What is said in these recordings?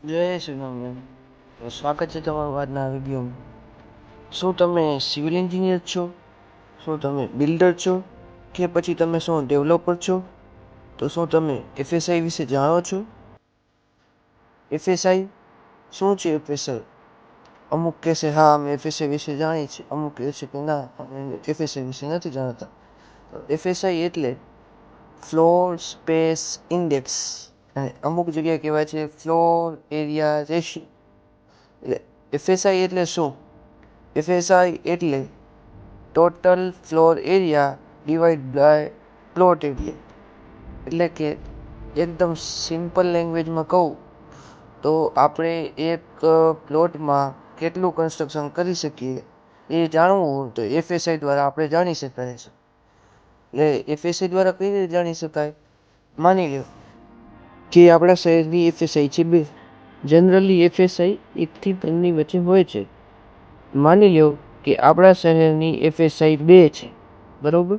જય શ્રી રામ મેમ. તો સ્વાગત છે તમારું આજના વિડીયોમાં. શું તમે સિવિલ એન્જિનિયર છો? શું તમે બિલ્ડર છો? કે પછી તમે શું ડેવલપર છો? તો શું તમે એફએસઆઈ વિશે જાણો છો? એફએસઆઈ શું છે? એફએસઆઈ અમુક કહેશે હા અમે એફએસઆઈ વિશે જાણીએ છીએ, અમુક કહેશે કે ના અમે એફએસઆઈ વિશે નથી જાણતા. એફએસઆઈ એટલે ફ્લોર સ્પેસ ઇન્ડેક્સ, અને અમુક જગ્યાએ કહેવાય છે ફ્લોર એરિયા રેશિયો. એટલે એફએસઆઈ એટલે શું? એફએસઆઈ એટલે total floor area divide by plot area. એટલે કે એકદમ સિમ્પલ લેંગ્વેજમાં કહું તો આપણે એક પ્લોટમાં કેટલું કન્સ્ટ્રક્શન કરી શકીએ એ જાણવું હોય તો એફએસઆઈ દ્વારા આપણે જાણી શકાય છે. એટલે એફએસઆઈ દ્વારા કઈ રીતે જાણી શકાય? માની લો કે આપણા શહેરની એફએસઆઈ છે 2. જનરલી એફએસઆઈ 1 થી 3ની વચ્ચે હોય છે. માની લો કે આપણા શહેરની એફએસઆઈ 2 છે, બરોબર.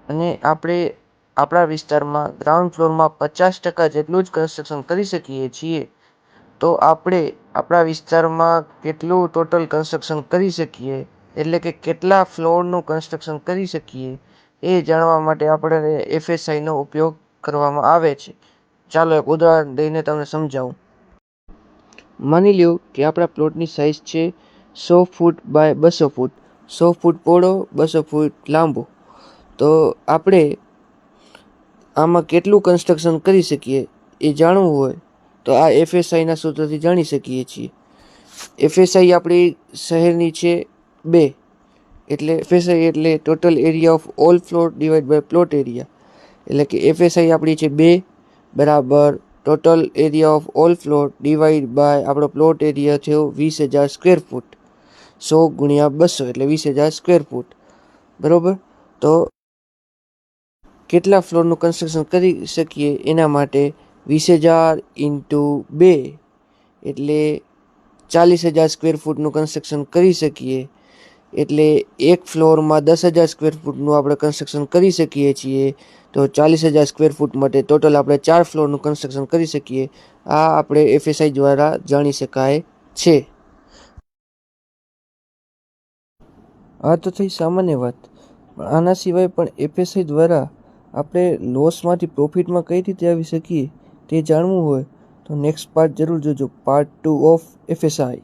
અને આપણે આપણા વિસ્તારમાં ગ્રાઉન્ડ ફ્લોરમાં 50% જેટલું જ કન્સ્ટ્રક્શન કરી શકીએ છીએ. તો આપણે આપણા વિસ્તારમાં કેટલું ટોટલ કન્સ્ટ્રક્શન કરી શકીએ, એટલે કે કેટલા ફ્લોરનું કન્સ્ટ્રક્શન કરી શકીએ એ જાણવા માટે આપણે એફએસઆઈનો ઉપયોગ કરવામાં આવે છે. ચાલો એક ઉદાહરણ દઈને તમને સમજાવું. માની લો કે આપણા પ્લોટની સાઇઝ છે 100 ફૂટ બાય 200 ફૂટ, 100 ફૂટ પહોળો, 200 ફૂટ લાંબો. તો આપણે આમાં કેટલું કન્સ્ટ્રક્શન કરી શકીએ એ જાણવું હોય તો આ એફએસઆઈના સૂત્રથી જાણી શકીએ છીએ. એફએસઆઈ આપણી શહેરની છે 2, એટલે એફએસઆઈ એટલે total area of all floor divide by plot area. એટલે કે એફએસઆઈ આપણી છે 2 બરાબર total area of all floor divide by આપણો પ્લોટ એરિયા થયો 20,000 સ્ક્વેર ફૂટ. 100 ગુણ્યા 200 એટલે 20,000 સ્ક્વેર ફૂટ, બરોબર. તો કેટલા ફ્લોરનું કન્સ્ટ્રક્શન કરી શકીએ એના માટે 20,000 ઇન્ટુ 2 એટલે 40,000 સ્ક્વેર ફૂટનું કન્સ્ટ્રક્શન કરી શકીએ. એટલે એક ફ્લોરમાં 10,000 સ્ક્વેર ફૂટનું આપણે કન્સ્ટ્રક્શન કરી શકીએ છીએ. તો 40,000 સ્ક્વેર ફૂટ માટે ટોટલ આપણે 4 ફ્લોરનું કન્સ્ટ્રક્શન કરી શકીએ. આ આપણે એફએસઆઈ દ્વારા જાણી શકાય છે. આ તો થઈ સામાન્ય વાત, પણ આના સિવાય પણ એફએસઆઈ દ્વારા આપણે લોસમાંથી પ્રોફિટમાં કઈ રીતે આવી શકીએ તે જાણવું હોય તો નેક્સ્ટ પાર્ટ જરૂર જોજો, પાર્ટ 2 ઓફ એફએસઆઈ.